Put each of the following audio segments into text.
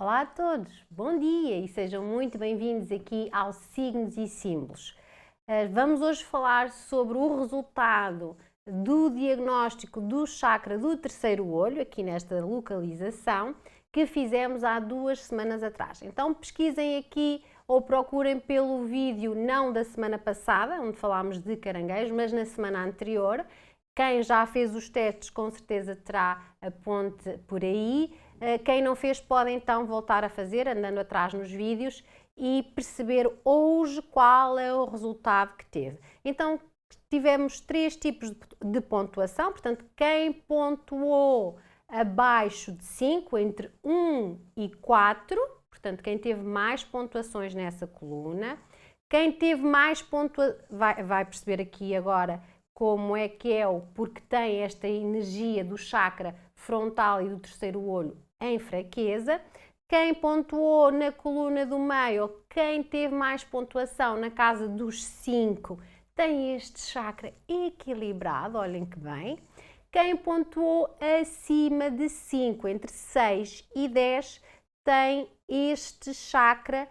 Olá a todos, bom dia e sejam muito bem-vindos aqui ao Signos e Símbolos. Vamos hoje falar sobre o resultado do diagnóstico do chakra do terceiro olho, aqui nesta localização, que fizemos há 2 semanas atrás. Então pesquisem aqui ou procurem pelo vídeo não da semana passada, onde falámos de caranguejos, mas na semana anterior. Quem já fez os testes com certeza terá a ponte por aí. Quem não fez pode então voltar a fazer, andando atrás nos vídeos e perceber hoje qual é o resultado que teve. Então tivemos 3 tipos de pontuação, portanto quem pontuou abaixo de 5, entre 1 e 4, portanto quem teve mais pontuações nessa coluna, quem teve mais pontuação, vai perceber aqui agora como é que é porque tem esta energia do chakra frontal e do terceiro olho em fraqueza. Quem pontuou na coluna do meio, ou quem teve mais pontuação na casa dos 5, tem este chakra equilibrado, olhem que bem. Quem pontuou acima de 5, entre 6 e 10, tem este chakra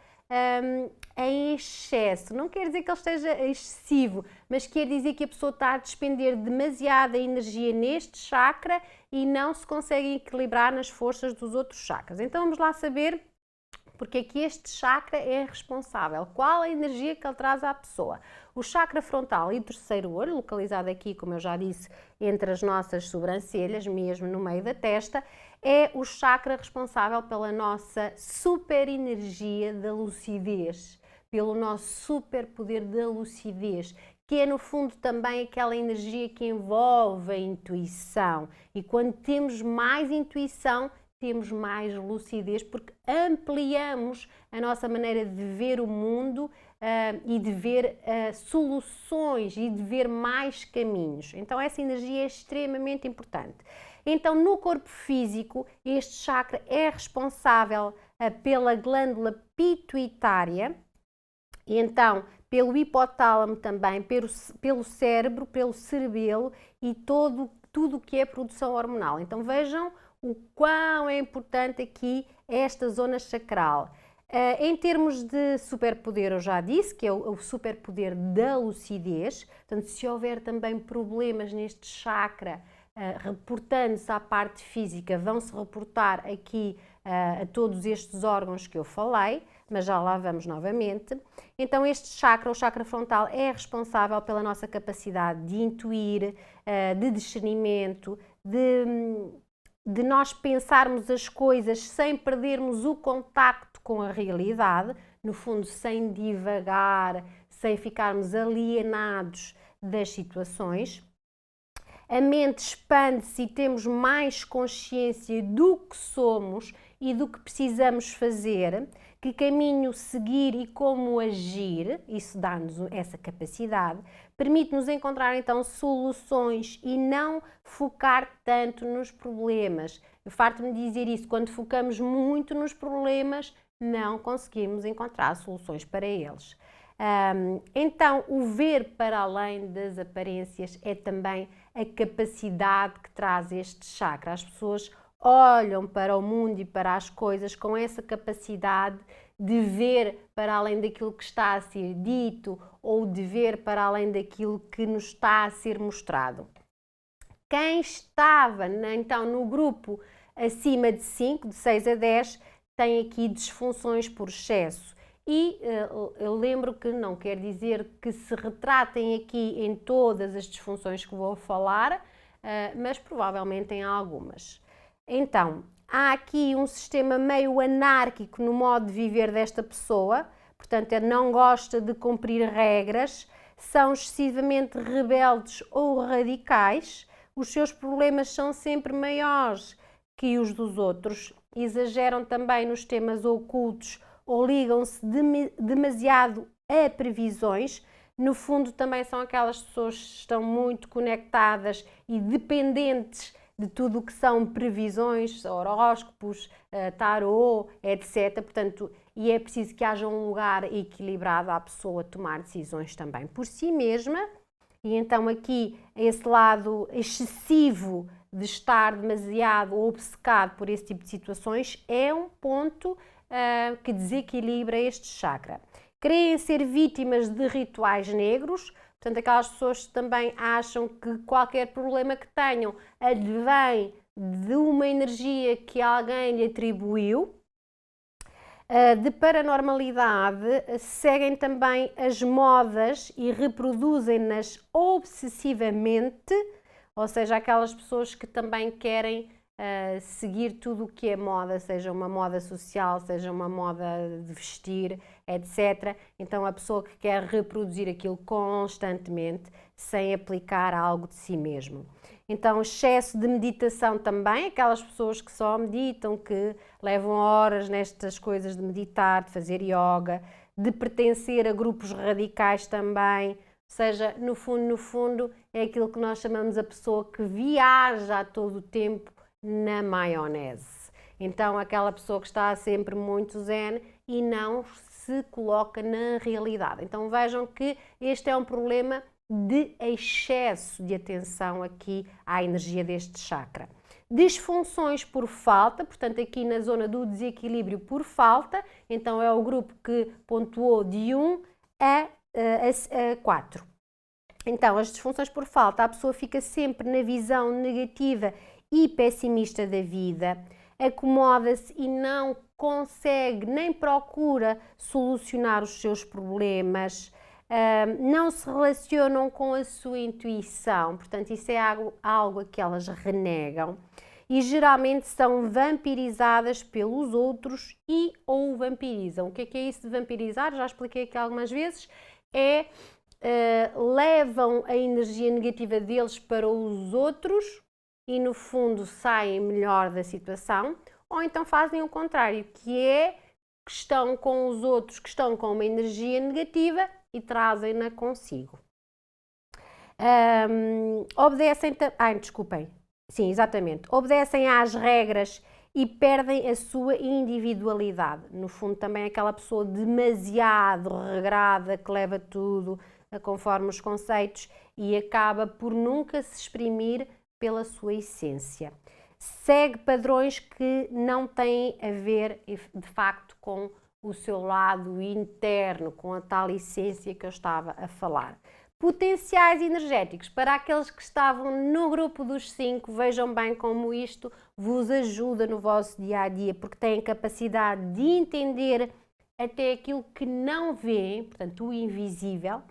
em excesso. Não quer dizer que ele esteja excessivo, mas quer dizer que a pessoa está a despender demasiada energia neste chakra e não se consegue equilibrar nas forças dos outros chakras. Então vamos lá saber porque é que este chakra é responsável, qual a energia que ele traz à pessoa. O chakra frontal e o terceiro olho, localizado aqui, como eu já disse, entre as nossas sobrancelhas, mesmo no meio da testa, é o chakra responsável pela nossa super energia da lucidez, pelo nosso super poder da lucidez, que é no fundo também aquela energia que envolve a intuição. E quando temos mais intuição, temos mais lucidez, porque ampliamos a nossa maneira de ver o mundo e de ver soluções e de ver mais caminhos. Então essa energia é extremamente importante. Então no corpo físico, este chakra é responsável pela glândula pituitária, e então pelo hipotálamo também, pelo cérebro, pelo cerebelo e tudo o que é produção hormonal. Então vejam o quão é importante aqui esta zona chakral. Em termos de superpoder, eu já disse que é o superpoder da lucidez. Portanto, se houver também problemas neste chakra, reportando-se à parte física, vão-se reportar aqui a todos estes órgãos que eu falei, mas já lá vamos novamente. Então este chakra, o chakra frontal, é responsável pela nossa capacidade de intuir, de discernimento, de nós pensarmos as coisas sem perdermos o contacto com a realidade, no fundo sem divagar, sem ficarmos alienados das situações. A mente expande-se e temos mais consciência do que somos e do que precisamos fazer, que caminho seguir e como agir. Isso dá-nos essa capacidade, permite-nos encontrar então soluções e não focar tanto nos problemas. Eu farto-me dizer isso, quando focamos muito nos problemas, não conseguimos encontrar soluções para eles. Então, o ver para além das aparências é também a capacidade que traz este chakra. As pessoas olham para o mundo e para as coisas com essa capacidade de ver para além daquilo que está a ser dito ou de ver para além daquilo que nos está a ser mostrado. Quem estava então no grupo acima de 5, de 6 a 10, tem aqui disfunções por excesso. E eu lembro que não quer dizer que se retratem aqui em todas as disfunções que vou falar, mas provavelmente em algumas. Então, há aqui um sistema meio anárquico no modo de viver desta pessoa, portanto, ele não gosta de cumprir regras, são excessivamente rebeldes ou radicais, os seus problemas são sempre maiores que os dos outros, exageram também nos temas ocultos ou ligam-se demasiado a previsões. No fundo também são aquelas pessoas que estão muito conectadas e dependentes de tudo o que são previsões, horóscopos, tarô, etc. Portanto, e é preciso que haja um lugar equilibrado à pessoa tomar decisões também por si mesma. E então aqui esse lado excessivo de estar demasiado obcecado por esse tipo de situações, é um ponto que desequilibra este chakra. Creem ser vítimas de rituais negros, portanto, aquelas pessoas que também acham que qualquer problema que tenham advém de uma energia que alguém lhe atribuiu. De paranormalidade, seguem também as modas e reproduzem-nas obsessivamente, ou seja, aquelas pessoas que também querem seguir tudo o que é moda, seja uma moda social, seja uma moda de vestir, etc. Então a pessoa que quer reproduzir aquilo constantemente, sem aplicar algo de si mesmo. Então, excesso de meditação também, aquelas pessoas que só meditam, que levam horas nestas coisas de meditar, de fazer yoga, de pertencer a grupos radicais também, ou seja, no fundo, é aquilo que nós chamamos a pessoa que viaja a todo o tempo na maionese. Então, aquela pessoa que está sempre muito zen e não se coloca na realidade. Então, vejam que este é um problema de excesso de atenção aqui à energia deste chakra. Disfunções por falta, portanto aqui na zona do desequilíbrio por falta, então é o grupo que pontuou de 1 a 4. Então as disfunções por falta, a pessoa fica sempre na visão negativa e pessimista da vida, acomoda-se e não consegue nem procura solucionar os seus problemas, não se relacionam com a sua intuição, portanto isso é algo a que elas renegam e geralmente são vampirizadas pelos outros e ou vampirizam. O que é isso de vampirizar? Já expliquei aqui algumas vezes, levam a energia negativa deles para os outros e no fundo saem melhor da situação, ou então fazem o contrário, que é que estão com os outros que estão com uma energia negativa e trazem-na consigo. Obedecem às regras e perdem a sua individualidade. No fundo, também é aquela pessoa demasiado regrada que leva tudo conforme os conceitos e acaba por nunca se exprimir pela sua essência. Segue padrões que não têm a ver, de facto, com o seu lado interno, com a tal essência que eu estava a falar. Potenciais energéticos, para aqueles que estavam no grupo dos 5, vejam bem como isto vos ajuda no vosso dia-a-dia, porque têm capacidade de entender até aquilo que não vêem, portanto o invisível,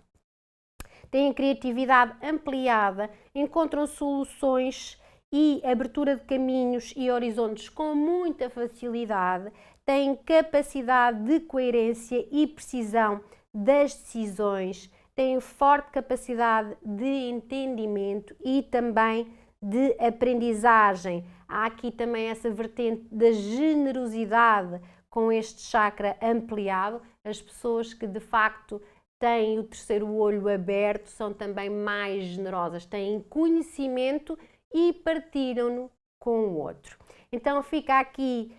têm criatividade ampliada, encontram soluções e abertura de caminhos e horizontes com muita facilidade, têm capacidade de coerência e precisão das decisões, têm forte capacidade de entendimento e também de aprendizagem. Há aqui também essa vertente da generosidade com este chakra ampliado. As pessoas que de facto têm o terceiro olho aberto são também mais generosas, têm conhecimento e partilham-no com o outro. Então fica aqui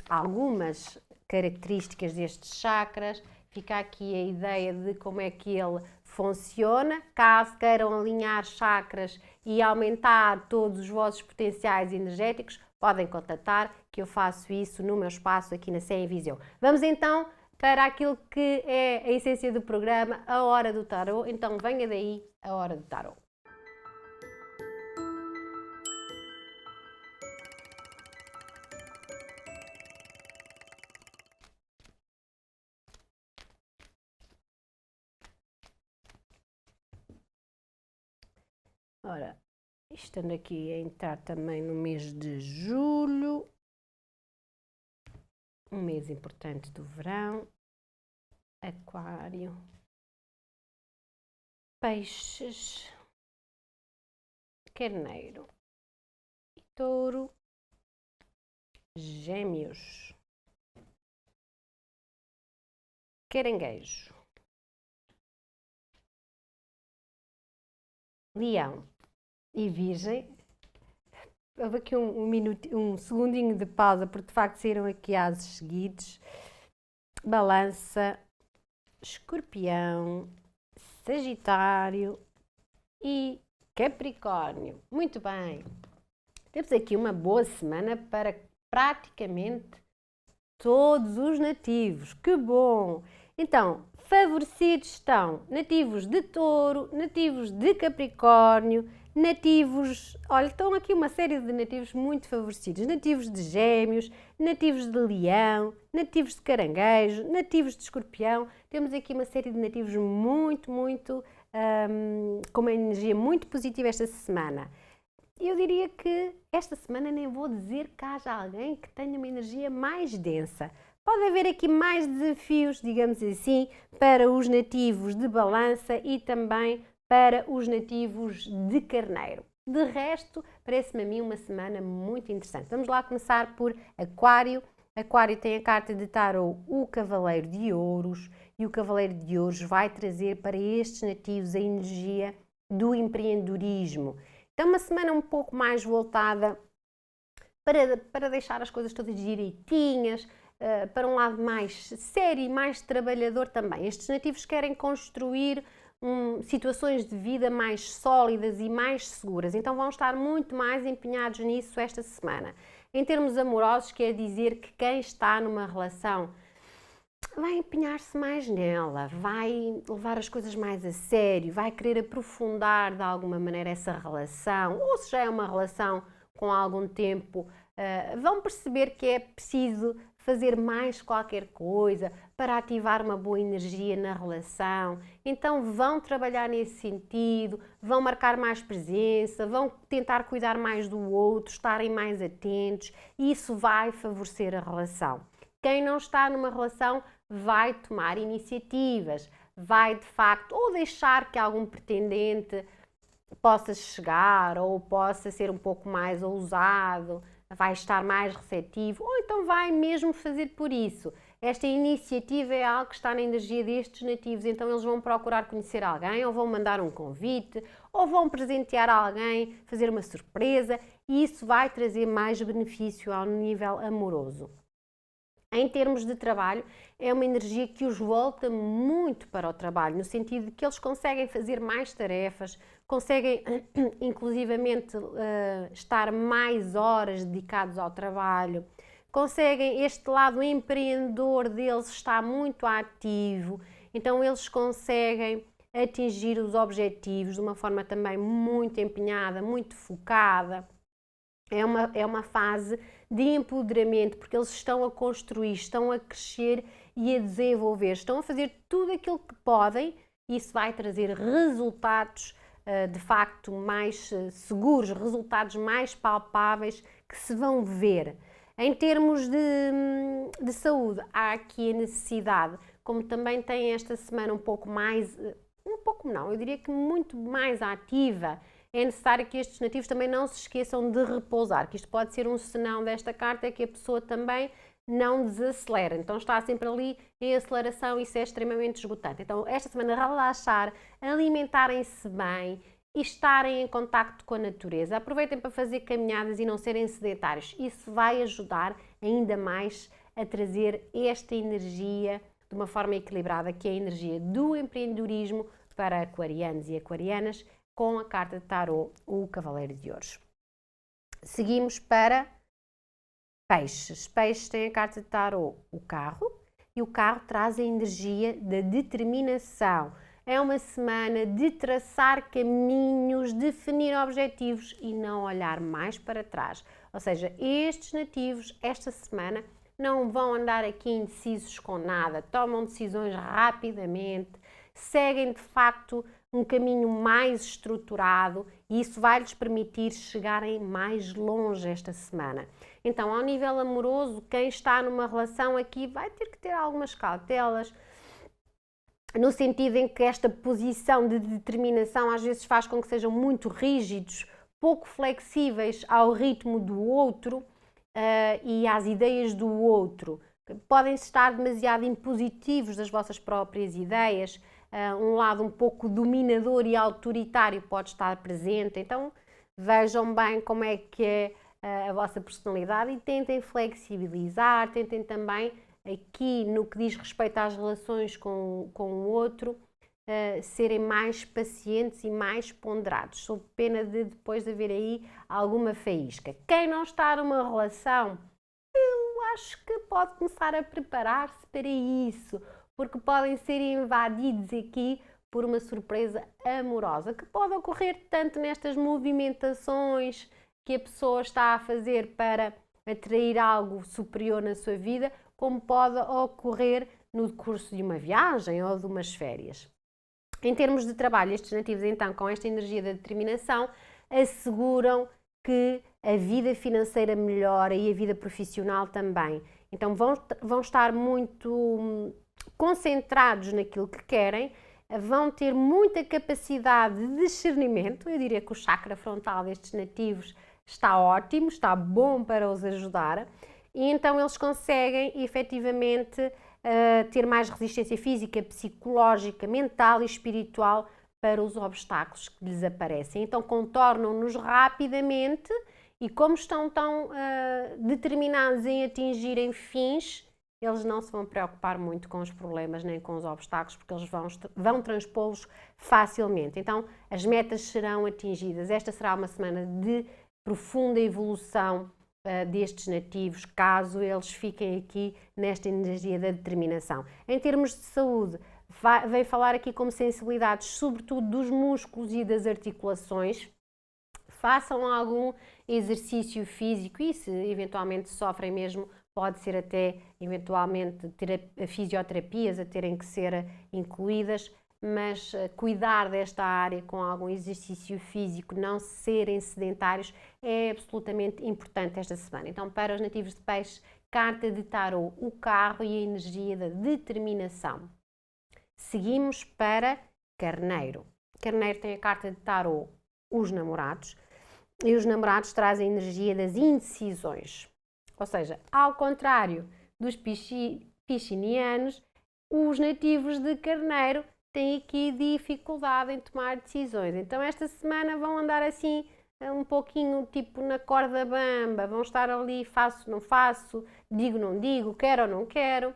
algumas características destes chakras, fica aqui a ideia de como é que ele funciona. Caso queiram alinhar chakras e aumentar todos os vossos potenciais energéticos, podem contatar que eu faço isso no meu espaço aqui na CEA em Viseu. Vamos então para aquilo que é a essência do programa, a Hora do Tarot. Então venha daí a Hora do Tarot. Ora, estando aqui a entrar também no mês de julho, um mês importante do verão, Aquário, Peixes, Carneiro, Touro, Gêmeos, Caranguejo, Leão e Virgem. Houve aqui um segundinho de pausa, porque de facto saíram aqui ases seguidos. Balança, Escorpião, Sagitário e Capricórnio. Muito bem. Temos aqui uma boa semana para praticamente todos os nativos. Que bom! Então, favorecidos estão nativos de Touro, nativos de Capricórnio, nativos... Olha, estão aqui uma série de nativos muito favorecidos. Nativos de Gêmeos, nativos de Leão, nativos de Caranguejo, nativos de Escorpião. Temos aqui uma série de nativos com uma energia muito positiva esta semana. Eu diria que esta semana nem vou dizer que haja alguém que tenha uma energia mais densa. Pode haver aqui mais desafios, digamos assim, para os nativos de Balança e também para os nativos de Carneiro. De resto, parece-me a mim uma semana muito interessante. Vamos lá começar por Aquário. Aquário tem a carta de Tarot, o Cavaleiro de Ouros, e o Cavaleiro de Ouros vai trazer para estes nativos a energia do empreendedorismo. Então, uma semana um pouco mais voltada para deixar as coisas todas direitinhas, para um lado mais sério e mais trabalhador também. Estes nativos querem construir situações de vida mais sólidas e mais seguras, então vão estar muito mais empenhados nisso esta semana. Em termos amorosos, quer dizer que quem está numa relação vai empenhar-se mais nela, vai levar as coisas mais a sério, vai querer aprofundar de alguma maneira essa relação, ou se já é uma relação com algum tempo, vão perceber que é preciso fazer mais qualquer coisa para ativar uma boa energia na relação. Então vão trabalhar nesse sentido, vão marcar mais presença, vão tentar cuidar mais do outro, estarem mais atentos, e isso vai favorecer a relação. Quem não está numa relação vai tomar iniciativas, vai de facto ou deixar que algum pretendente possa chegar ou possa ser um pouco mais ousado, vai estar mais receptivo, ou então vai mesmo fazer por isso. Esta iniciativa é algo que está na energia destes nativos, então eles vão procurar conhecer alguém, ou vão mandar um convite, ou vão presentear alguém, fazer uma surpresa, e isso vai trazer mais benefício ao nível amoroso. Em termos de trabalho, é uma energia que os volta muito para o trabalho, no sentido de que eles conseguem fazer mais tarefas, conseguem inclusivamente estar mais horas dedicados ao trabalho, conseguem, este lado empreendedor deles está muito ativo, então eles conseguem atingir os objetivos de uma forma também muito empenhada, muito focada. É uma fase de empoderamento, porque eles estão a construir, estão a crescer e a desenvolver, estão a fazer tudo aquilo que podem, e isso vai trazer resultados de facto mais seguros, resultados mais palpáveis que se vão ver. Em termos de saúde, há aqui a necessidade, como também tem esta semana um pouco não, eu diria que muito mais ativa, é necessário que estes nativos também não se esqueçam de repousar, que isto pode ser um senão desta carta, é que a pessoa também não desacelera, então está sempre ali em aceleração, isso é extremamente esgotante. Então esta semana relaxar, alimentarem-se bem e estarem em contacto com a natureza. Aproveitem para fazer caminhadas e não serem sedentários, isso vai ajudar ainda mais a trazer esta energia de uma forma equilibrada, que é a energia do empreendedorismo para aquarianos e aquarianas, com a carta de Tarot, o Cavaleiro de Ouros. Seguimos para Peixes. Peixes tem a carta de Tarot, o Carro, e o Carro traz a energia da determinação. É uma semana de traçar caminhos, definir objetivos e não olhar mais para trás. Ou seja, estes nativos, esta semana, não vão andar aqui indecisos com nada, tomam decisões rapidamente, seguem de facto um caminho mais estruturado, e isso vai lhes permitir chegarem mais longe esta semana. Então, ao nível amoroso, quem está numa relação aqui vai ter que ter algumas cautelas, no sentido em que esta posição de determinação às vezes faz com que sejam muito rígidos, pouco flexíveis ao ritmo do outro e às ideias do outro. Podem estar demasiado impositivos das vossas próprias ideias, um lado um pouco dominador e autoritário pode estar presente, então vejam bem como é que é a vossa personalidade e tentem flexibilizar, tentem também aqui no que diz respeito às relações com o outro, serem mais pacientes e mais ponderados, sob pena de depois haver aí alguma faísca. Quem não está numa relação, eu acho que pode começar a preparar-se para isso, porque podem ser invadidos aqui por uma surpresa amorosa, que pode ocorrer tanto nestas movimentações que a pessoa está a fazer para atrair algo superior na sua vida, como pode ocorrer no curso de uma viagem ou de umas férias. Em termos de trabalho, estes nativos, então, com esta energia da determinação, asseguram que a vida financeira melhora e a vida profissional também. Então, vão estar muito concentrados naquilo que querem, vão ter muita capacidade de discernimento. Eu diria que o chakra frontal destes nativos está ótimo, está bom para os ajudar, e então eles conseguem efetivamente ter mais resistência física, psicológica, mental e espiritual para os obstáculos que lhes aparecem. Então contornam-nos rapidamente e como estão tão determinados em atingirem fins, eles não se vão preocupar muito com os problemas nem com os obstáculos, porque eles vão transpô-los facilmente. Então as metas serão atingidas. Esta será uma semana de profunda evolução destes nativos, caso eles fiquem aqui nesta energia da determinação. Em termos de saúde, vem falar aqui como sensibilidades, sobretudo dos músculos e das articulações. Façam algum exercício físico e se eventualmente sofrem mesmo, pode ser até eventualmente fisioterapias a terem que ser incluídas, mas cuidar desta área com algum exercício físico, não serem sedentários, é absolutamente importante esta semana. Então, para os nativos de peixe, carta de tarô, o carro e a energia da determinação. Seguimos para Carneiro. Carneiro tem a carta de tarô, os namorados, e os namorados trazem a energia das indecisões. Ou seja, ao contrário dos piscinianos, os nativos de Carneiro têm aqui dificuldade em tomar decisões. Então esta semana vão andar assim um pouquinho tipo na corda bamba, vão estar ali faço, não faço, digo, não digo, quero ou não quero.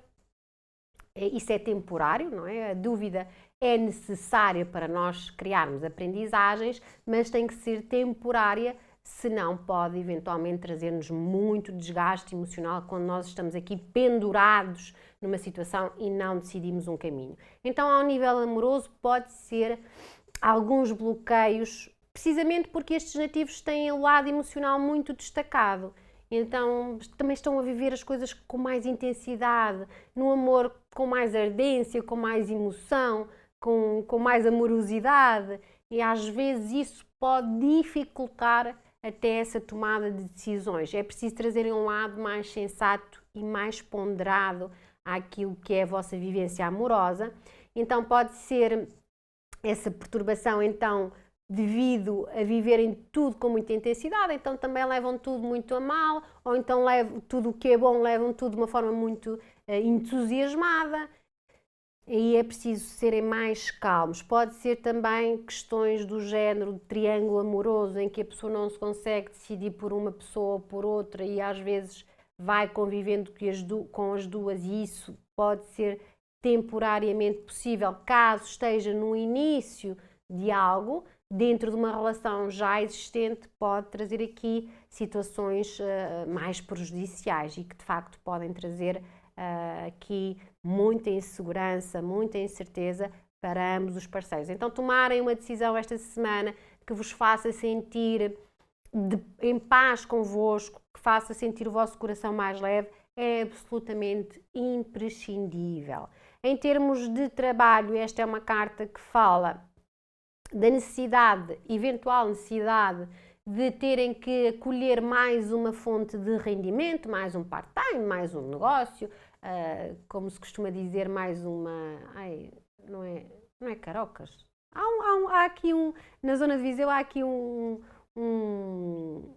Isso é temporário, não é? A dúvida é necessária para nós criarmos aprendizagens, mas tem que ser temporária, senão pode eventualmente trazer-nos muito desgaste emocional quando nós estamos aqui pendurados numa situação e não decidimos um caminho. Então, ao nível amoroso, pode ser alguns bloqueios, precisamente porque estes nativos têm o lado emocional muito destacado. Então, também estão a viver as coisas com mais intensidade, no amor com mais ardência, com mais emoção, com mais amorosidade, e às vezes isso pode dificultar até essa tomada de decisões. É preciso trazerem um lado mais sensato e mais ponderado àquilo que é a vossa vivência amorosa. Então pode ser essa perturbação, então, devido a viverem tudo com muita intensidade, então também levam tudo muito a mal, ou então levam tudo o que é bom, levam tudo de uma forma muito entusiasmada. E é preciso serem mais calmos. Pode ser também questões do género de triângulo amoroso, em que a pessoa não se consegue decidir por uma pessoa ou por outra e às vezes vai convivendo com as duas, e isso pode ser temporariamente possível, caso esteja no início de algo, dentro de uma relação já existente, pode trazer aqui situações mais prejudiciais e que de facto podem trazer aqui muita insegurança, muita incerteza para ambos os parceiros. Então tomarem uma decisão esta semana que vos faça sentir em paz convosco, que faça sentir o vosso coração mais leve, é absolutamente imprescindível. Em termos de trabalho, esta é uma carta que fala da necessidade, eventual necessidade, de terem que acolher mais uma fonte de rendimento, mais um part-time, mais um negócio, como se costuma dizer, mais uma... não é carocas? Há aqui na zona de Viseu há aqui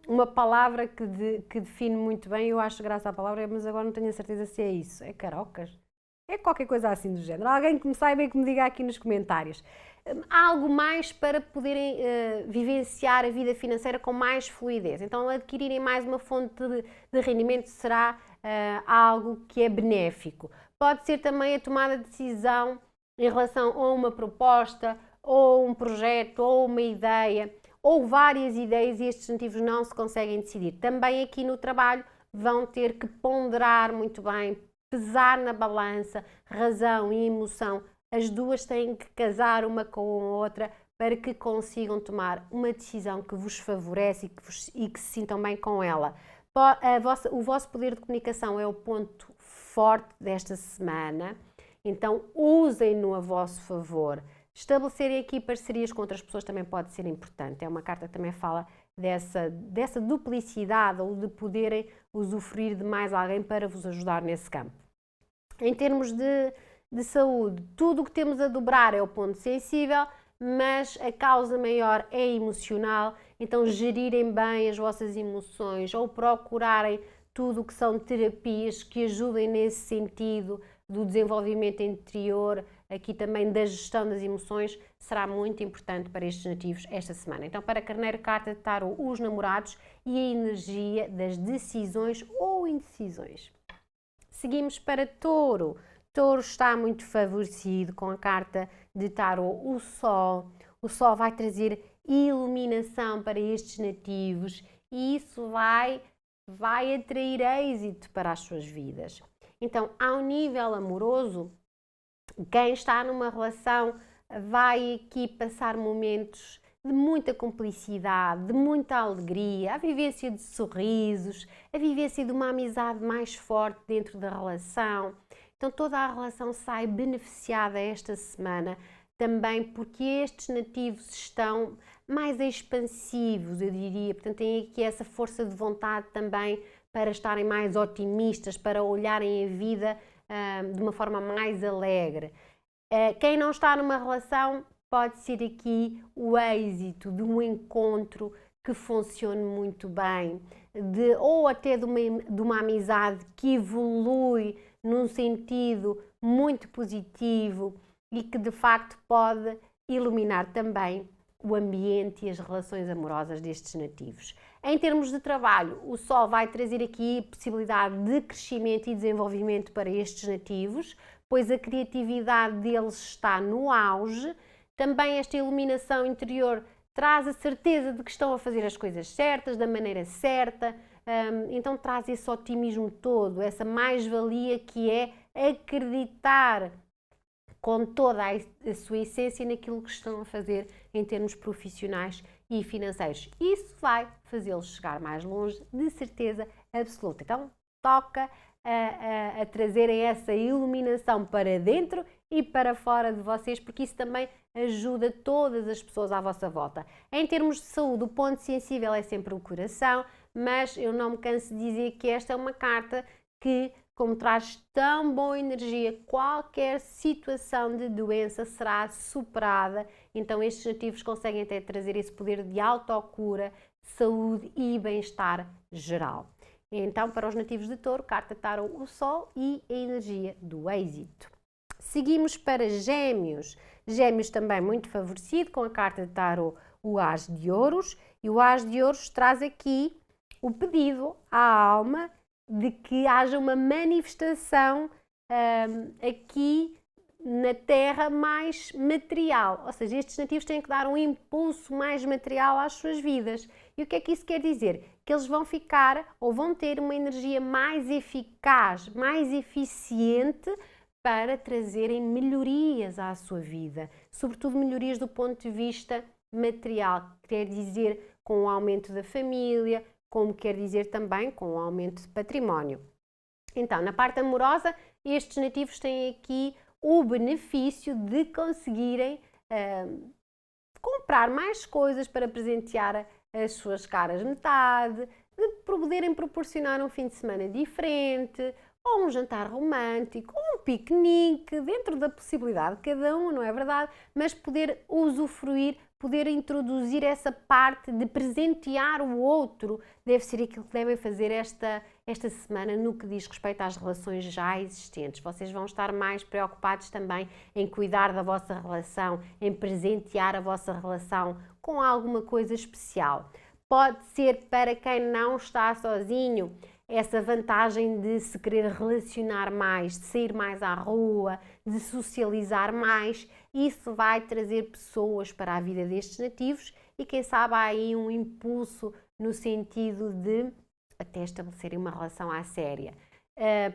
uma palavra que define muito bem, eu acho graça à palavra, mas agora não tenho a certeza se é isso. É carocas? É qualquer coisa assim do género. Alguém que me saiba e que me diga aqui nos comentários. Algo mais para poderem vivenciar a vida financeira com mais fluidez. Então, adquirirem mais uma fonte de rendimento será algo que é benéfico. Pode ser também a tomada de decisão em relação a uma proposta, ou um projeto, ou uma ideia, ou várias ideias, e estes nativos não se conseguem decidir. Também aqui no trabalho vão ter que ponderar muito bem, pesar na balança, razão e emoção. As duas têm que casar uma com a outra para que consigam tomar uma decisão que vos favorece e que se sintam bem com ela. O vosso poder de comunicação é o ponto forte desta semana, então usem-no a vosso favor. Estabelecerem aqui parcerias com outras pessoas também pode ser importante. É uma carta que também fala dessa duplicidade ou de poderem usufruir de mais alguém para vos ajudar nesse campo. Em termos de saúde, tudo o que temos a dobrar é o ponto sensível, mas a causa maior é emocional, então gerirem bem as vossas emoções ou procurarem tudo o que são terapias que ajudem nesse sentido do desenvolvimento interior, aqui também da gestão das emoções, será muito importante para estes nativos esta semana. Então, para Carneiro, carta de tarot, os namorados e a energia das decisões ou indecisões. Seguimos para Touro. Touro está muito favorecido com a carta de tarot, o Sol. O Sol vai trazer iluminação para estes nativos e isso vai atrair êxito para as suas vidas. Então, ao nível amoroso, quem está numa relação vai aqui passar momentos de muita cumplicidade, de muita alegria, a vivência de sorrisos, a vivência de uma amizade mais forte dentro da relação. Então toda a relação sai beneficiada esta semana, também porque estes nativos estão mais expansivos, eu diria, portanto têm aqui essa força de vontade também para estarem mais otimistas, para olharem a vida de uma forma mais alegre. Quem não está numa relação pode ser aqui o êxito de um encontro que funcione muito bem, ou até de uma amizade que evolui num sentido muito positivo e que de facto pode iluminar também o ambiente e as relações amorosas destes nativos. Em termos de trabalho, o Sol vai trazer aqui possibilidade de crescimento e desenvolvimento para estes nativos, pois a criatividade deles está no auge. Também esta iluminação interior traz a certeza de que estão a fazer as coisas certas, da maneira certa, então traz esse otimismo todo, essa mais-valia que é acreditar com toda a sua essência naquilo que estão a fazer em termos profissionais e financeiros. Isso vai fazê-los chegar mais longe, de certeza absoluta. Então, toca a trazerem essa iluminação para dentro e para fora de vocês, porque isso também ajuda todas as pessoas à vossa volta. Em termos de saúde, o ponto sensível é sempre o coração, mas eu não me canso de dizer que esta é uma carta que, como traz tão boa energia, qualquer situação de doença será superada. Então estes nativos conseguem até trazer esse poder de autocura, saúde e bem-estar geral. Então, para os nativos de Touro, carta tarot, o Sol e a energia do êxito. Seguimos para Gêmeos. Gêmeos também muito favorecido com a carta de tarot, o As de Ouros. E o As de Ouros traz aqui o pedido à alma de que haja uma manifestação aqui na Terra mais material. Ou seja, estes nativos têm que dar um impulso mais material às suas vidas. E o que é que isso quer dizer? Que eles vão ficar ou vão ter uma energia mais eficaz, mais eficiente para trazerem melhorias à sua vida, sobretudo melhorias do ponto de vista material, quer dizer com o aumento da família, como quer dizer também com o aumento de património. Então, na parte amorosa, estes nativos têm aqui o benefício de conseguirem comprar mais coisas para presentear as suas caras metade, de poderem proporcionar um fim de semana diferente, ou um jantar romântico, ou um piquenique, dentro da possibilidade de cada um, não é verdade? Mas poder usufruir, poder introduzir essa parte de presentear o outro, deve ser aquilo que devem fazer esta semana no que diz respeito às relações já existentes. Vocês vão estar mais preocupados também em cuidar da vossa relação, em presentear a vossa relação com alguma coisa especial. Pode ser para quem não está sozinho, essa vantagem de se querer relacionar mais, de sair mais à rua, de socializar mais. Isso vai trazer pessoas para a vida destes nativos e quem sabe há aí um impulso no sentido de até estabelecerem uma relação à séria.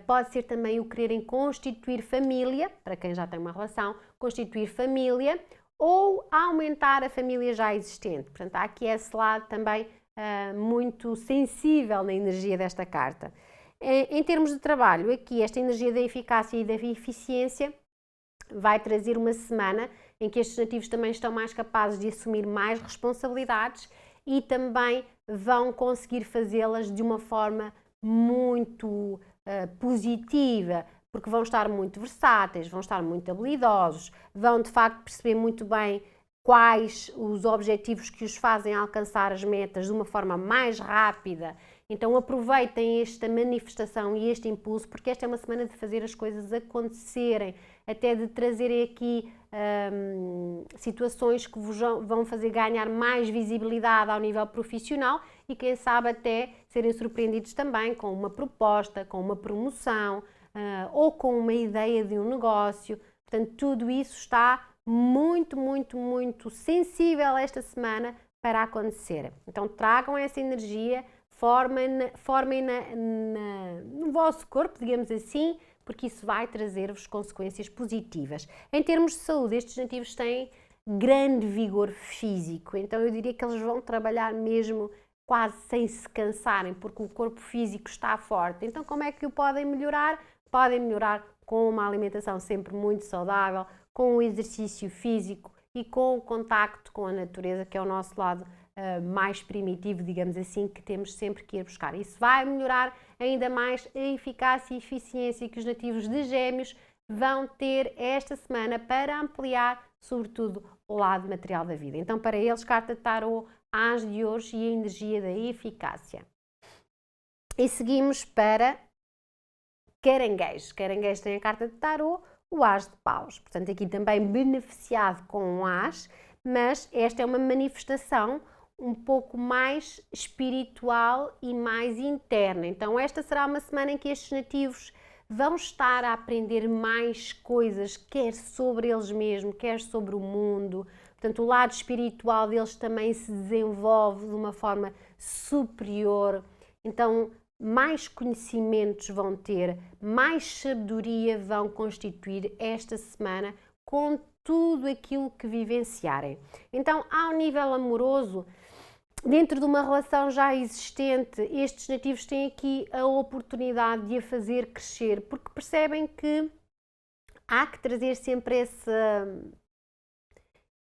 Pode ser também o quererem constituir família, para quem já tem uma relação, constituir família ou aumentar a família já existente. Portanto, há aqui esse lado também muito sensível na energia desta carta. Em termos de trabalho, aqui esta energia da eficácia e da eficiência vai trazer uma semana em que estes nativos também estão mais capazes de assumir mais responsabilidades e também vão conseguir fazê-las de uma forma muito positiva, porque vão estar muito versáteis, vão estar muito habilidosos, vão de facto perceber muito bem quais os objetivos que os fazem alcançar as metas de uma forma mais rápida. Então aproveitem esta manifestação e este impulso, porque esta é uma semana de fazer as coisas acontecerem, até de trazerem aqui situações que vos vão fazer ganhar mais visibilidade ao nível profissional e quem sabe até serem surpreendidos também com uma proposta, com uma promoção ou com uma ideia de um negócio. Portanto, tudo isso está muito, muito, muito sensível esta semana para acontecer. Então tragam essa energia, formem no vosso corpo, digamos assim, porque isso vai trazer-vos consequências positivas. Em termos de saúde, estes nativos têm grande vigor físico, então eu diria que eles vão trabalhar mesmo quase sem se cansarem, porque o corpo físico está forte. Então como é que o podem melhorar? Podem melhorar com uma alimentação sempre muito saudável, com o exercício físico e com o contacto com a natureza, que é o nosso lado mais primitivo, digamos assim, que temos sempre que ir buscar. Isso vai melhorar ainda mais a eficácia e eficiência que os nativos de Gêmeos vão ter esta semana para ampliar, sobretudo, o lado material da vida. Então, para eles, carta de tarô, As de Ouros e a energia da eficácia. E seguimos para Caranguejos. Caranguejos tem a carta de tarô, o As de Paus. Portanto, aqui também beneficiado com o As, mas esta é uma manifestação um pouco mais espiritual e mais interna. Então esta será uma semana em que estes nativos vão estar a aprender mais coisas, quer sobre eles mesmos, quer sobre o mundo. Portanto, o lado espiritual deles também se desenvolve de uma forma superior. Então, mais conhecimentos vão ter, mais sabedoria vão constituir esta semana com tudo aquilo que vivenciarem. Então, ao nível amoroso, dentro de uma relação já existente, estes nativos têm aqui a oportunidade de a fazer crescer, porque percebem que há que trazer sempre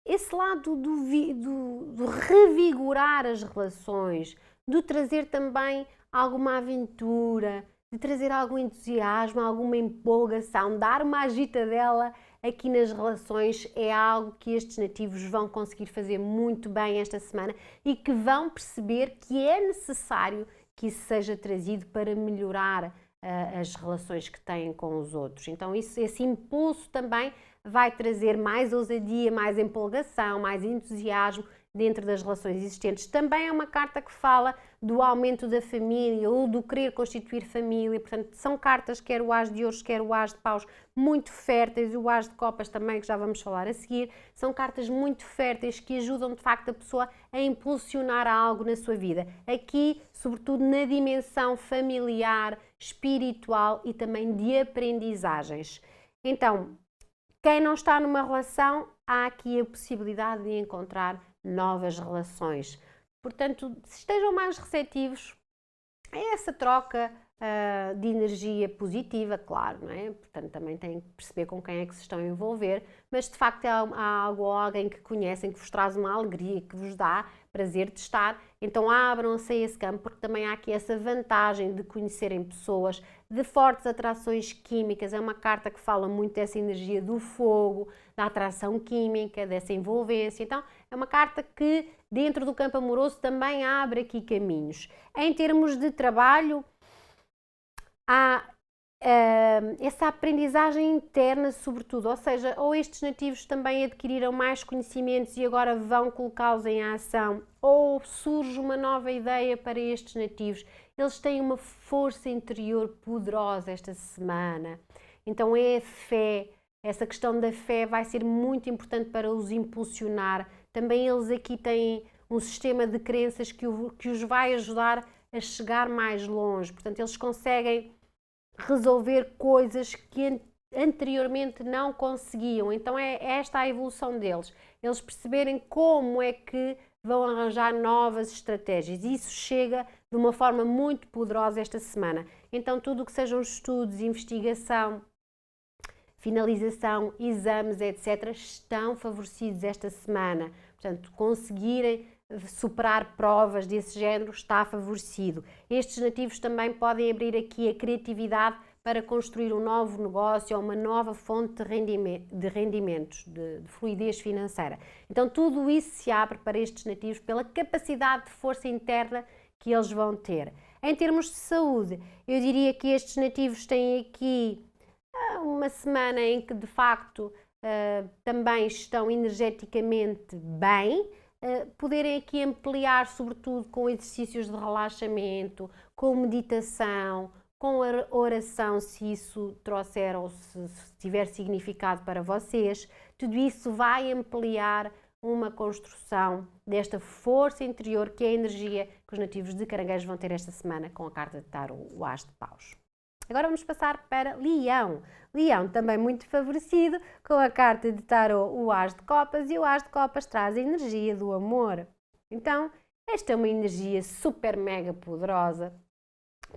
esse lado do revigorar as relações, de trazer também alguma aventura, de trazer algum entusiasmo, alguma empolgação, dar uma agitadela aqui nas relações é algo que estes nativos vão conseguir fazer muito bem esta semana e que vão perceber que é necessário que isso seja trazido para melhorar as relações que têm com os outros. Então esse impulso também vai trazer mais ousadia, mais empolgação, mais entusiasmo dentro das relações existentes. Também é uma carta que fala do aumento da família ou do querer constituir família. Portanto, são cartas, quer o As de Ouros, quer o As de Paus, muito férteis, e o As de Copas também, que já vamos falar a seguir. São cartas muito férteis que ajudam de facto a pessoa a impulsionar algo na sua vida. Aqui, sobretudo na dimensão familiar, espiritual e também de aprendizagens. Então, quem não está numa relação, há aqui a possibilidade de encontrar novas relações. Portanto, estejam mais receptivos a essa troca de energia positiva, claro, não é? Portanto, também têm que perceber com quem é que se estão a envolver, mas de facto há algo ou alguém que conhecem que vos traz uma alegria, que vos dá prazer de estar, então abram-se a esse campo, porque também há aqui essa vantagem de conhecerem pessoas, de fortes atrações químicas. É uma carta que fala muito dessa energia do fogo, da atração química, dessa envolvência. Então, é uma carta que dentro do campo amoroso também abre aqui caminhos. Em termos de trabalho, há essa aprendizagem interna, sobretudo, ou seja, ou estes nativos também adquiriram mais conhecimentos e agora vão colocá-los em ação, ou surge uma nova ideia para estes nativos. Eles têm uma força interior poderosa esta semana. Então é a fé, essa questão da fé vai ser muito importante para os impulsionar. Também eles aqui têm um sistema de crenças que os vai ajudar a chegar mais longe. Portanto, eles conseguem resolver coisas que anteriormente não conseguiam. Então é esta a evolução deles. Eles perceberem como é que vão arranjar novas estratégias. E isso chega de uma forma muito poderosa esta semana. Então tudo o que sejam estudos, investigação, finalização, exames, etc., estão favorecidos esta semana. Portanto, conseguirem superar provas desse género está favorecido. Estes nativos também podem abrir aqui a criatividade para construir um novo negócio ou uma nova fonte de rendimentos, de fluidez financeira. Então tudo isso se abre para estes nativos pela capacidade de força interna que eles vão ter. Em termos de saúde, eu diria que estes nativos têm aqui uma semana em que de facto também estão energeticamente bem, poderem aqui ampliar sobretudo com exercícios de relaxamento, com meditação, com a oração, se isso trouxer ou se tiver significado para vocês. Tudo isso vai ampliar uma construção desta força interior que é a energia que os nativos de Caranguejo vão ter esta semana com a carta de Tarot, o As de Paus. Agora vamos passar para Leão. Leão também muito favorecido com a carta de Tarot, o As de Copas, e o As de Copas traz a energia do amor. Então, esta é uma energia super mega poderosa,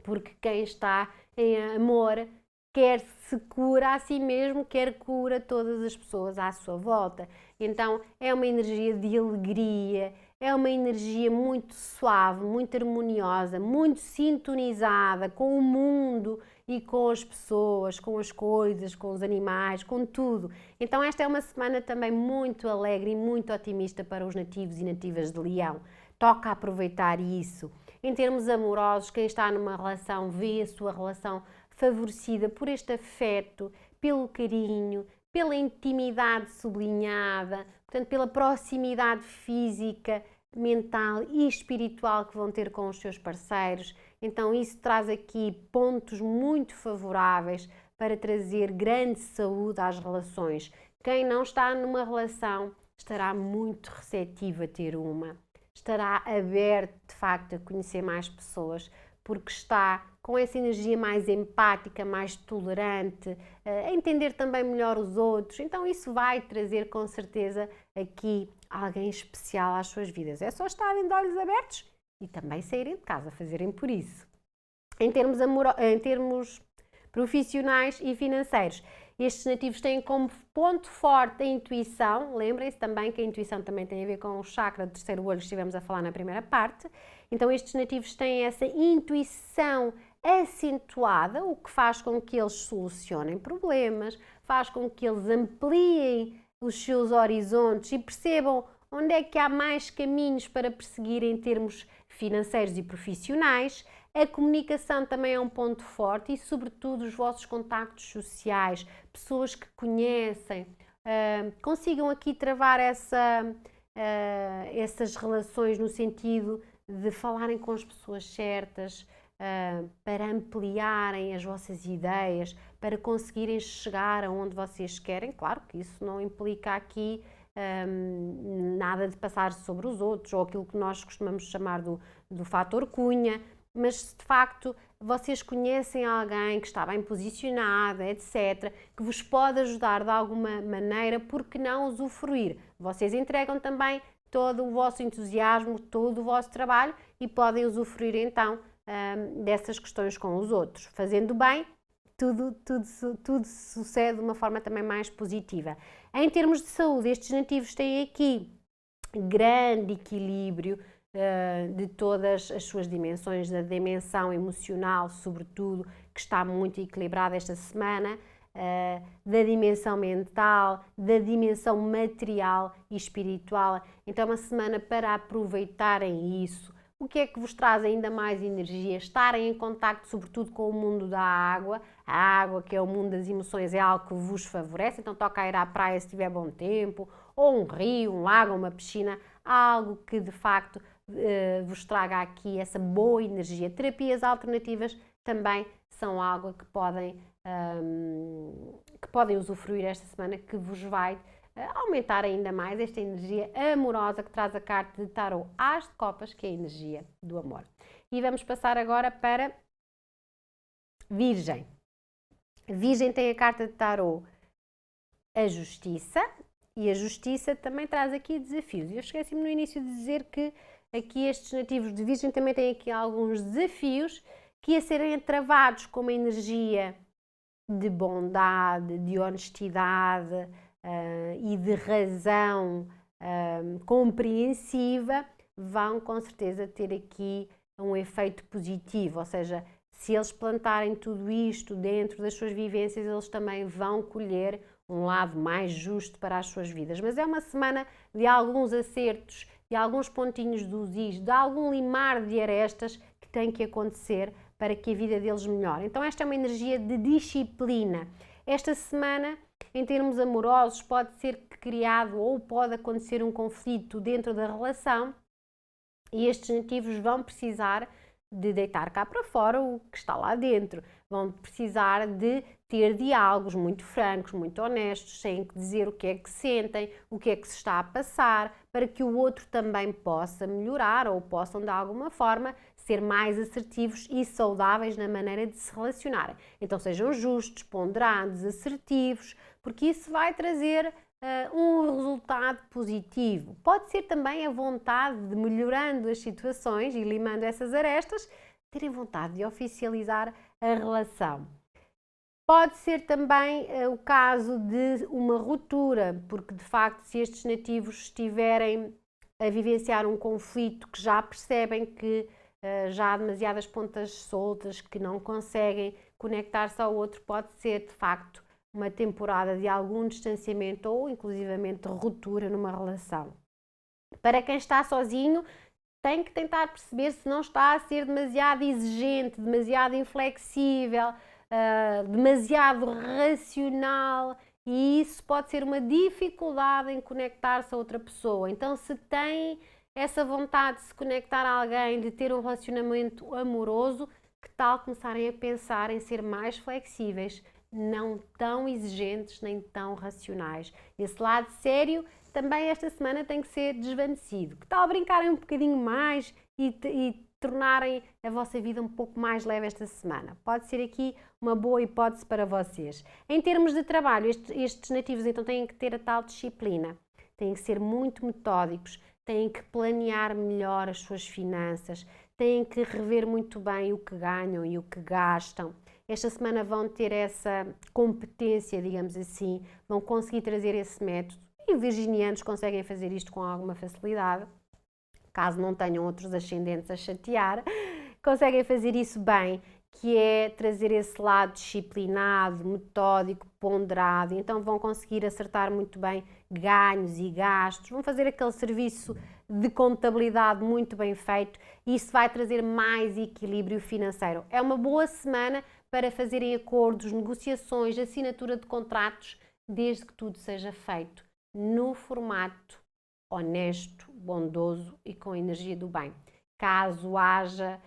porque quem está em amor quer se cura a si mesmo, quer cura todas as pessoas à sua volta. Então, é uma energia de alegria, é uma energia muito suave, muito harmoniosa, muito sintonizada com o mundo e com as pessoas, com as coisas, com os animais, com tudo. Então esta é uma semana também muito alegre e muito otimista para os nativos e nativas de Leão. Toca aproveitar isso. Em termos amorosos, quem está numa relação vê a sua relação favorecida por este afeto, pelo carinho, pela intimidade sublinhada, portanto pela proximidade física, mental e espiritual que vão ter com os seus parceiros. Então isso traz aqui pontos muito favoráveis para trazer grande saúde às relações. Quem não está numa relação estará muito receptivo a ter uma. Estará aberto, de facto, a conhecer mais pessoas, porque está com essa energia mais empática, mais tolerante, a entender também melhor os outros. Então isso vai trazer, com certeza, aqui alguém especial às suas vidas. É só estarem de olhos abertos e também saírem de casa, fazerem por isso. Em termos profissionais e financeiros, estes nativos têm como ponto forte a intuição. Lembrem-se também que a intuição também tem a ver com o chakra do terceiro olho que estivemos a falar na primeira parte. Então estes nativos têm essa intuição acentuada, o que faz com que eles solucionem problemas, faz com que eles ampliem os seus horizontes e percebam onde é que há mais caminhos para perseguir em termos financeiros e profissionais. A comunicação também é um ponto forte e, sobretudo, os vossos contactos sociais, pessoas que conhecem, consigam aqui travar essas relações no sentido de falarem com as pessoas certas, para ampliarem as vossas ideias, para conseguirem chegar aonde vocês querem. Claro que isso não implica aqui nada de passar sobre os outros, ou aquilo que nós costumamos chamar do fator cunha, mas se de facto vocês conhecem alguém que está bem posicionado, etc., que vos pode ajudar de alguma maneira, por que não usufruir? Vocês entregam também todo o vosso entusiasmo, todo o vosso trabalho e podem usufruir então dessas questões com os outros. Fazendo bem, tudo sucede de uma forma também mais positiva. Em termos de saúde, estes nativos têm aqui grande equilíbrio de todas as suas dimensões, da dimensão emocional, sobretudo, que está muito equilibrada esta semana, da dimensão mental, da dimensão material e espiritual. Então é uma semana para aproveitarem isso. O que é que vos traz ainda mais energia? Estarem em contacto, sobretudo, com o mundo da água. A água, que é o mundo das emoções, é algo que vos favorece, então toca a ir à praia se tiver bom tempo, ou um rio, um lago, uma piscina, algo que de facto vos traga aqui essa boa energia. Terapias alternativas também são algo que podem usufruir esta semana, que vos vai aumentar ainda mais esta energia amorosa que traz a carta de Tarot As de Copas, que é a energia do amor. E vamos passar agora para Virgem. Virgem tem a carta de Tarot a Justiça, e a Justiça também traz aqui desafios. Eu esqueci-me no início de dizer que aqui estes nativos de Virgem também têm aqui alguns desafios que a serem travados com uma energia de bondade, de honestidade e de razão compreensiva, vão com certeza ter aqui um efeito positivo, ou seja, se eles plantarem tudo isto dentro das suas vivências, eles também vão colher um lado mais justo para as suas vidas. Mas é uma semana de alguns acertos, de alguns pontinhos dos is, de algum limar de arestas que tem que acontecer para que a vida deles melhore. Então esta é uma energia de disciplina. Esta semana, em termos amorosos, pode ser criado ou pode acontecer um conflito dentro da relação e estes nativos vão precisar de deitar cá para fora o que está lá dentro. Vão precisar de ter diálogos muito francos, muito honestos, sem dizer o que é que sentem, o que é que se está a passar, para que o outro também possa melhorar ou possam de alguma forma ser mais assertivos e saudáveis na maneira de se relacionarem. Então sejam justos, ponderados, assertivos, porque isso vai trazer um resultado positivo. Pode ser também a vontade de, melhorando as situações e limando essas arestas, terem vontade de oficializar a relação. Pode ser também o caso de uma ruptura, porque de facto, se estes nativos estiverem a vivenciar um conflito que já percebem que já há demasiadas pontas soltas, que não conseguem conectar-se ao outro, pode ser de facto uma temporada de algum distanciamento ou inclusivamente ruptura numa relação. Para quem está sozinho, tem que tentar perceber se não está a ser demasiado exigente, demasiado inflexível, demasiado racional, e isso pode ser uma dificuldade em conectar-se a outra pessoa. Então, se tem essa vontade de se conectar a alguém, de ter um relacionamento amoroso, que tal começarem a pensar em ser mais flexíveis, não tão exigentes nem tão racionais. Esse lado sério também esta semana tem que ser desvanecido. Que tal brincarem um bocadinho mais e tornarem a vossa vida um pouco mais leve esta semana? Pode ser aqui uma boa hipótese para vocês. Em termos de trabalho, estes nativos então têm que ter a tal disciplina, têm que ser muito metódicos, têm que planear melhor as suas finanças, têm que rever muito bem o que ganham e o que gastam. Esta semana vão ter essa competência, digamos assim, vão conseguir trazer esse método. E virginianos conseguem fazer isto com alguma facilidade, caso não tenham outros ascendentes a chatear, conseguem fazer isso bem, que é trazer esse lado disciplinado, metódico, ponderado. Então vão conseguir acertar muito bem ganhos e gastos, vão fazer aquele serviço de contabilidade muito bem feito e isso vai trazer mais equilíbrio financeiro. É uma boa semana para fazerem acordos, negociações, assinatura de contratos, desde que tudo seja feito no formato honesto, bondoso e com a energia do bem. Caso haja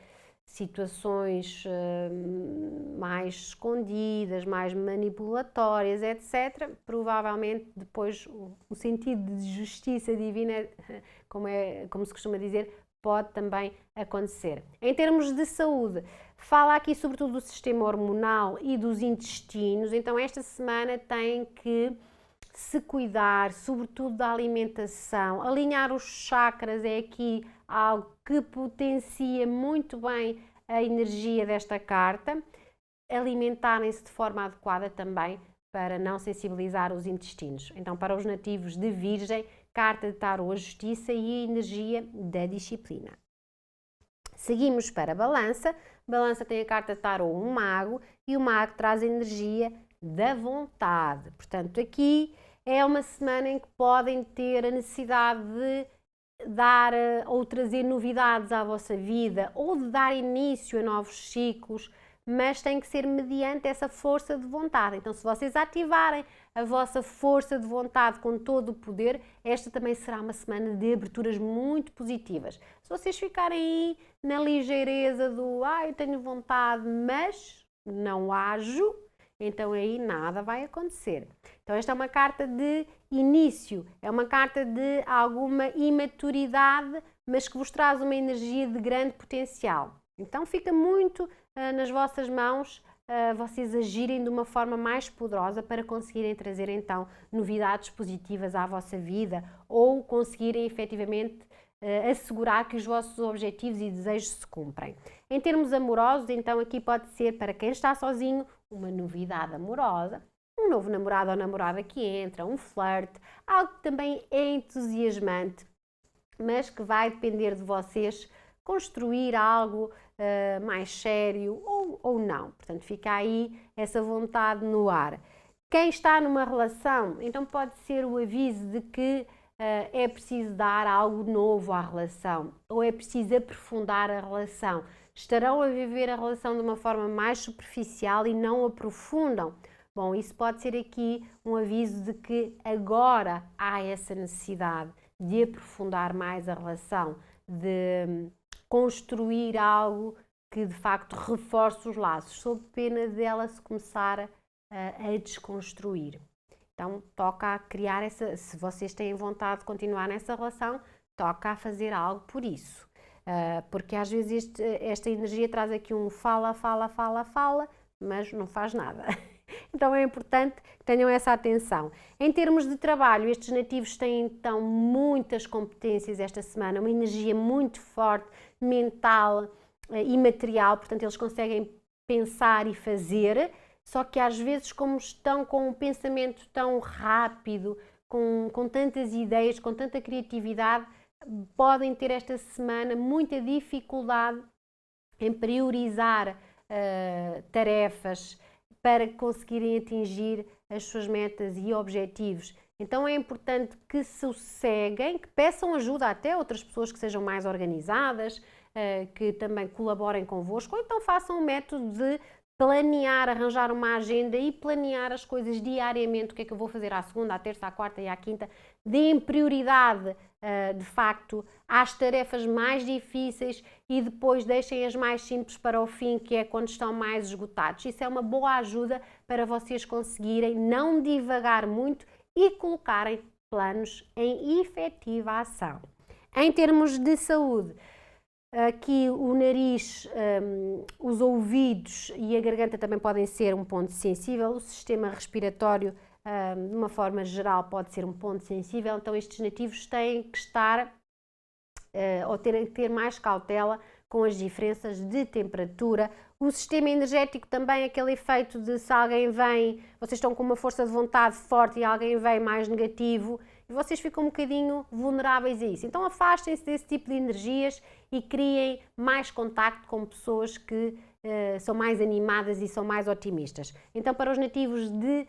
situações mais escondidas, mais manipulatórias, etc., provavelmente depois o sentido de justiça divina, como se costuma dizer, pode também acontecer. Em termos de saúde, fala aqui sobretudo do sistema hormonal e dos intestinos, então esta semana tem que se cuidar, sobretudo da alimentação, alinhar os chakras é aqui algo que potencia muito bem a energia desta carta, alimentarem-se de forma adequada também para não sensibilizar os intestinos. Então, para os nativos de Virgem, carta de Tarot, a justiça e a energia da disciplina. Seguimos para a Balança. Balança tem a carta de Tarot, um mago, e o mago traz a energia da vontade. Portanto, aqui é uma semana em que podem ter a necessidade de dar ou trazer novidades à vossa vida ou de dar início a novos ciclos, mas tem que ser mediante essa força de vontade. Então, se vocês ativarem a vossa força de vontade com todo o poder, esta também será uma semana de aberturas muito positivas. Se vocês ficarem aí na ligeireza do eu tenho vontade, mas não ajo, então aí nada vai acontecer. Então esta é uma carta de início, é uma carta de alguma imaturidade, mas que vos traz uma energia de grande potencial. Então fica muito nas vossas mãos vocês agirem de uma forma mais poderosa para conseguirem trazer então novidades positivas à vossa vida ou conseguirem efetivamente assegurar que os vossos objetivos e desejos se cumprem. Em termos amorosos, então aqui pode ser para quem está sozinho uma novidade amorosa, um novo namorado ou namorada que entra, um flerte, algo que também é entusiasmante, mas que vai depender de vocês construir algo mais sério ou não. Portanto, fica aí essa vontade no ar. Quem está numa relação, então pode ser o aviso de que é preciso dar algo novo à relação ou é preciso aprofundar a relação. Estarão a viver a relação de uma forma mais superficial e não aprofundam. Bom, isso pode ser aqui um aviso de que agora há essa necessidade de aprofundar mais a relação, de construir algo que de facto reforce os laços, sob pena dela se começar a desconstruir. Então, toca a criar essa, se vocês têm vontade de continuar nessa relação, toca a fazer algo por isso. Porque às vezes esta energia traz aqui um fala, mas não faz nada. Então é importante que tenham essa atenção. Em termos de trabalho, estes nativos têm então muitas competências esta semana, uma energia muito forte, mental e material, portanto eles conseguem pensar e fazer, só que às vezes como estão com um pensamento tão rápido, com tantas ideias, com tanta criatividade, podem ter esta semana muita dificuldade em priorizar tarefas para conseguirem atingir as suas metas e objetivos. Então é importante que sosseguem, que peçam ajuda até a outras pessoas que sejam mais organizadas, que também colaborem convosco, ou então façam um método de planear, arranjar uma agenda e planear as coisas diariamente, o que é que eu vou fazer à segunda, à terça, à quarta e à quinta. Deem prioridade, de facto, às tarefas mais difíceis e depois deixem as mais simples para o fim, que é quando estão mais esgotados. Isso é uma boa ajuda para vocês conseguirem não divagar muito e colocarem planos em efetiva ação. Em termos de saúde, aqui o nariz, os ouvidos e a garganta também podem ser um ponto sensível, o sistema respiratório, de uma forma geral, pode ser um ponto sensível, então estes nativos têm que estar ou ter mais cautela com as diferenças de temperatura. O sistema energético também, aquele efeito de se alguém vem, vocês estão com uma força de vontade forte e alguém vem mais negativo, e vocês ficam um bocadinho vulneráveis a isso. Então afastem-se desse tipo de energias e criem mais contacto com pessoas que são mais animadas e são mais otimistas. Então para os nativos de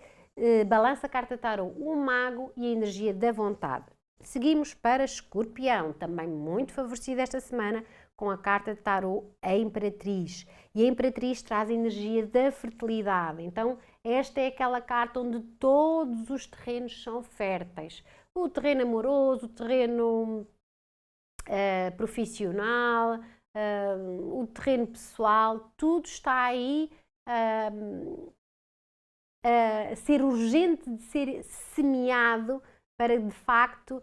Balança Carta Tarot, o Mago e a energia da vontade. Seguimos para Escorpião, também muito favorecido esta semana com a carta de Tarot, a Imperatriz. E a Imperatriz traz a energia da fertilidade. Então esta é aquela carta onde todos os terrenos são férteis. O terreno amoroso, o terreno profissional, o terreno pessoal, tudo está aí a ser urgente de ser semeado para de facto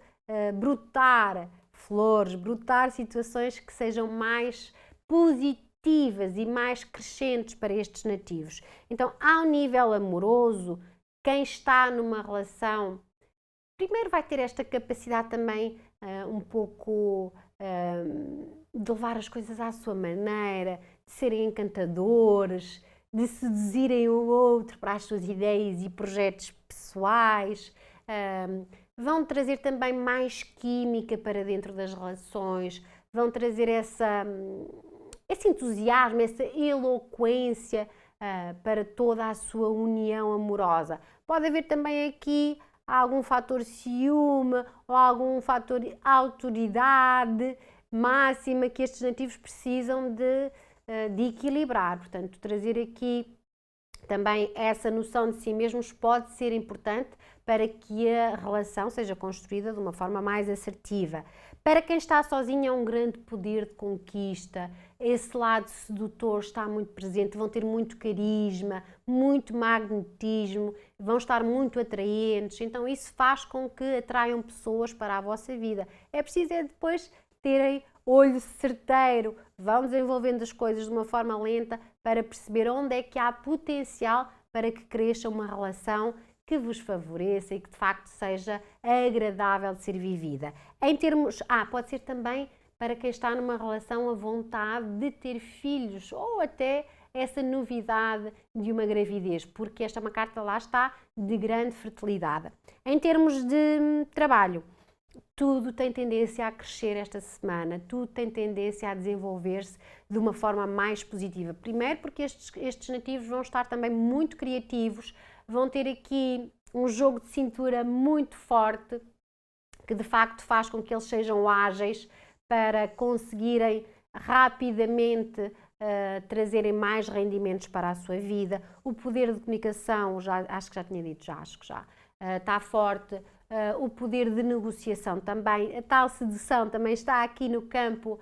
brotar flores, brotar situações que sejam mais positivas e mais crescentes para estes nativos. Então, ao nível amoroso, quem está numa relação, primeiro vai ter esta capacidade também um pouco de levar as coisas à sua maneira, de serem encantadores, de seduzirem o outro para as suas ideias e projetos pessoais. Vão trazer também mais química para dentro das relações, vão trazer esse entusiasmo, essa eloquência para toda a sua união amorosa. Pode haver também aqui algum fator ciúme ou algum fator autoridade máxima que estes nativos precisam de equilibrar. Portanto, trazer aqui também essa noção de si mesmos pode ser importante para que a relação seja construída de uma forma mais assertiva. Para quem está sozinho, é um grande poder de conquista, esse lado sedutor está muito presente, vão ter muito carisma, muito magnetismo, vão estar muito atraentes, então isso faz com que atraiam pessoas para a vossa vida. É preciso depois terem olho certeiro, vão desenvolvendo as coisas de uma forma lenta para perceber onde é que há potencial para que cresça uma relação que vos favoreça e que de facto seja agradável de ser vivida. Em termos, pode ser também para quem está numa relação a vontade de ter filhos ou até essa novidade de uma gravidez, porque esta é uma carta, lá está, de grande fertilidade. Em termos de trabalho, tudo tem tendência a crescer esta semana, tudo tem tendência a desenvolver-se de uma forma mais positiva. Primeiro porque estes nativos vão estar também muito criativos, vão ter aqui um jogo de cintura muito forte, que de facto faz com que eles sejam ágeis para conseguirem rapidamente trazerem mais rendimentos para a sua vida. O poder de comunicação, acho que já tinha dito, está forte. O poder de negociação também, a tal sedução também está aqui no campo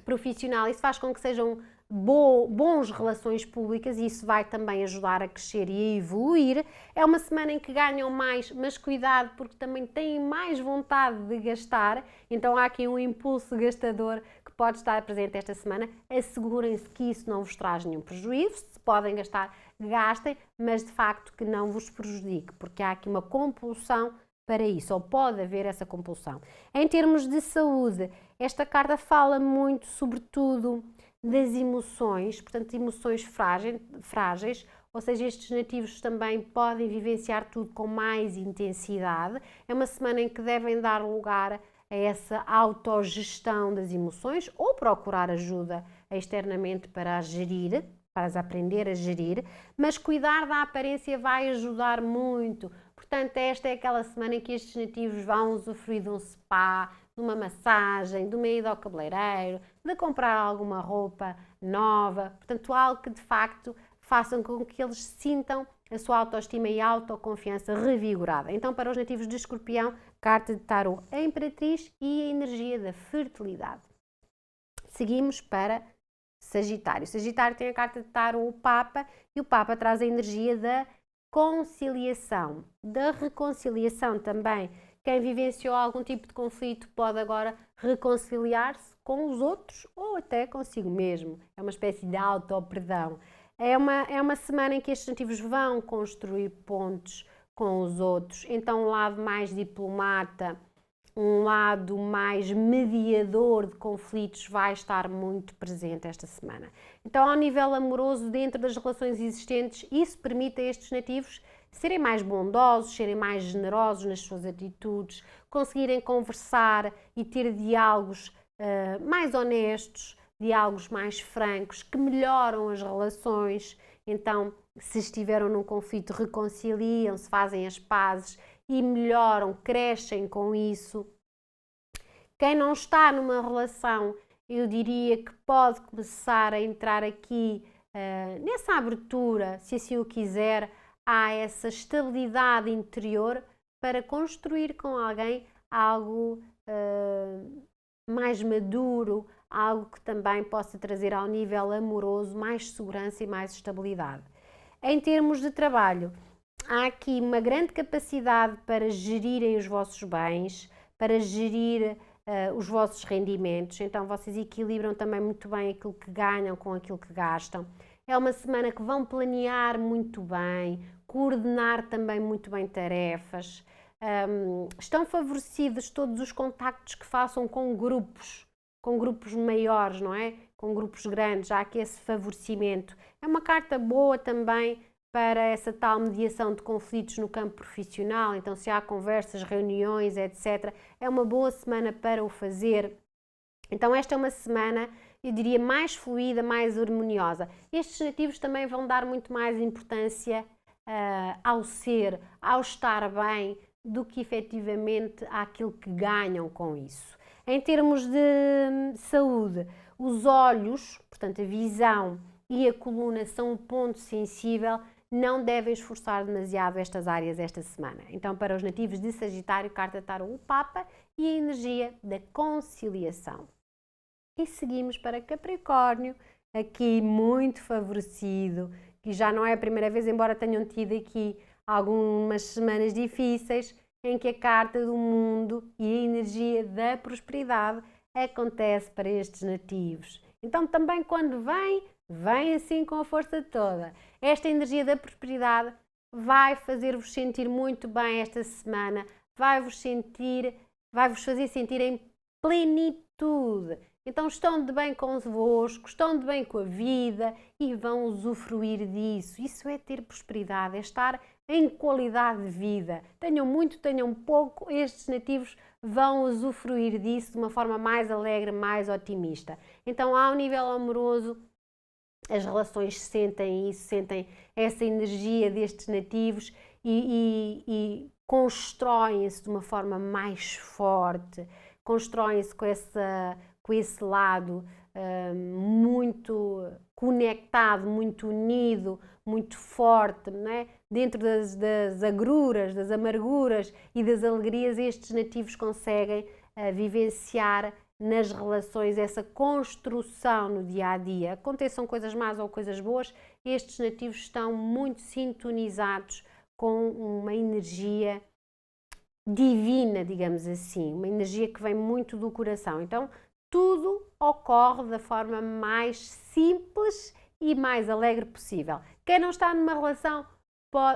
profissional. Isso faz com que sejam bons relações públicas e isso vai também ajudar a crescer e a evoluir. É uma semana em que ganham mais, mas cuidado porque também têm mais vontade de gastar, então há aqui um impulso gastador que pode estar presente esta semana. Assegurem-se que isso não vos traz nenhum prejuízo. Se podem gastar, gastem, mas de facto que não vos prejudique, porque há aqui uma compulsão para isso, ou pode haver essa compulsão. Em termos de saúde, esta carta fala muito, sobretudo, das emoções, portanto, emoções frágeis, ou seja, estes nativos também podem vivenciar tudo com mais intensidade. É uma semana em que devem dar lugar a essa autogestão das emoções ou procurar ajuda externamente para as gerir, para as aprender a gerir, mas cuidar da aparência vai ajudar muito. Portanto, esta é aquela semana em que estes nativos vão usufruir de um spa, de uma massagem, de uma ida ao cabeleireiro, de comprar alguma roupa nova, portanto, algo que de facto façam com que eles sintam a sua autoestima e autoconfiança revigorada. Então, para os nativos de Escorpião, carta de tarô, a Imperatriz e a energia da fertilidade. Seguimos para Sagitário. Sagitário tem a carta de tarô, o Papa, e o Papa traz a energia da conciliação, da reconciliação também. Quem vivenciou algum tipo de conflito pode agora reconciliar-se com os outros ou até consigo mesmo. É uma espécie de auto-perdão. É uma semana em que estes nativos vão construir pontes com os outros. Então, um lado mais diplomata, um lado mais mediador de conflitos vai estar muito presente esta semana. Então, ao nível amoroso, dentro das relações existentes, isso permite a estes nativos serem mais bondosos, serem mais generosos nas suas atitudes, conseguirem conversar e ter diálogos mais honestos, diálogos mais francos, que melhoram as relações. Então, se estiveram num conflito, reconciliam-se, fazem as pazes e melhoram, crescem com isso. Quem não está numa relação, eu diria que pode começar a entrar aqui nessa abertura, se assim o quiser, há essa estabilidade interior para construir com alguém algo mais maduro, algo que também possa trazer ao nível amoroso mais segurança e mais estabilidade. Em termos de trabalho, há aqui uma grande capacidade para gerirem os vossos bens, para gerir os vossos rendimentos, então vocês equilibram também muito bem aquilo que ganham com aquilo que gastam. É uma semana que vão planear muito bem, coordenar também muito bem tarefas. Estão favorecidos todos os contactos que façam com grupos maiores, não é? Com grupos grandes, há aqui esse favorecimento. É uma carta boa também para essa tal mediação de conflitos no campo profissional, então se há conversas, reuniões, etc., é uma boa semana para o fazer. Então esta é uma semana, eu diria, mais fluida, mais harmoniosa. Estes nativos também vão dar muito mais importância ao ser, ao estar bem, do que efetivamente àquilo que ganham com isso. Em termos de saúde, os olhos, portanto a visão e a coluna são um ponto sensível, não devem esforçar demasiado estas áreas esta semana. Então, para os nativos de Sagitário, carta tarot, o Papa e a energia da conciliação. E seguimos para Capricórnio, aqui muito favorecido, que já não é a primeira vez, embora tenham tido aqui algumas semanas difíceis, em que a carta do mundo e a energia da prosperidade acontece para estes nativos. Então também quando vem assim com a força toda. Esta energia da prosperidade vai fazer-vos sentir muito bem esta semana, vai-vos fazer sentir em plenitude. Então estão de bem convosco, estão de bem com a vida e vão usufruir disso. Isso é ter prosperidade, é estar em qualidade de vida. Tenham muito, tenham pouco, estes nativos vão usufruir disso de uma forma mais alegre, mais otimista. Então, ao nível amoroso, as relações sentem isso, sentem essa energia destes nativos e constroem-se de uma forma mais forte, constroem-se com esse lado muito conectado, muito unido, muito forte, não é? Dentro das agruras, das amarguras e das alegrias, estes nativos conseguem vivenciar nas relações essa construção no dia a dia. Aconteçam coisas más ou coisas boas, estes nativos estão muito sintonizados com uma energia divina, digamos assim, uma energia que vem muito do coração. Então, tudo ocorre da forma mais simples e mais alegre possível. Quem não está numa relação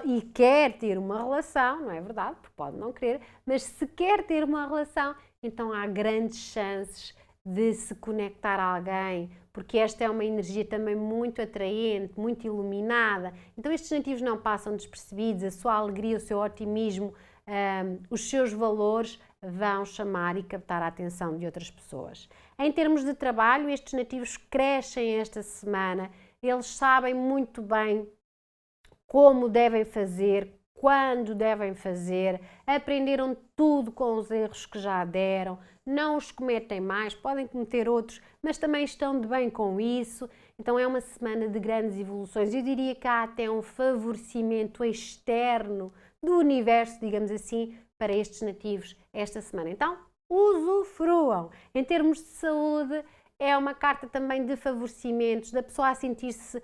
e quer ter uma relação, não é verdade, porque pode não querer, mas se quer ter uma relação, então há grandes chances de se conectar a alguém, porque esta é uma energia também muito atraente, muito iluminada. Então estes nativos não passam despercebidos, a sua alegria, o seu otimismo, os seus valores vão chamar e captar a atenção de outras pessoas. Em termos de trabalho, estes nativos crescem esta semana, eles sabem muito bem como devem fazer, quando devem fazer, aprenderam tudo com os erros que já deram, não os cometem mais, podem cometer outros, mas também estão de bem com isso. Então é uma semana de grandes evoluções. Eu diria que há até um favorecimento externo do universo, digamos assim, para estes nativos esta semana. Então, usufruam. Em termos de saúde, é uma carta também de favorecimentos, da pessoa a sentir-se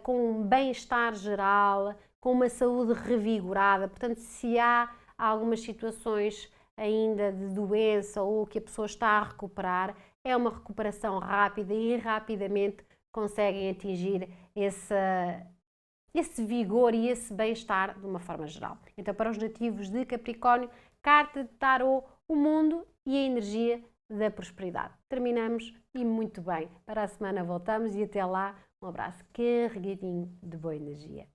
com um bem-estar geral, com uma saúde revigorada. Portanto, se há algumas situações ainda de doença ou que a pessoa está a recuperar, é uma recuperação rápida e rapidamente conseguem atingir esse vigor e esse bem-estar de uma forma geral. Então, para os nativos de Capricórnio, carta de tarot, o mundo e a energia da prosperidade. Terminamos e muito bem. Para a semana voltamos e até lá, um abraço carregadinho de boa energia.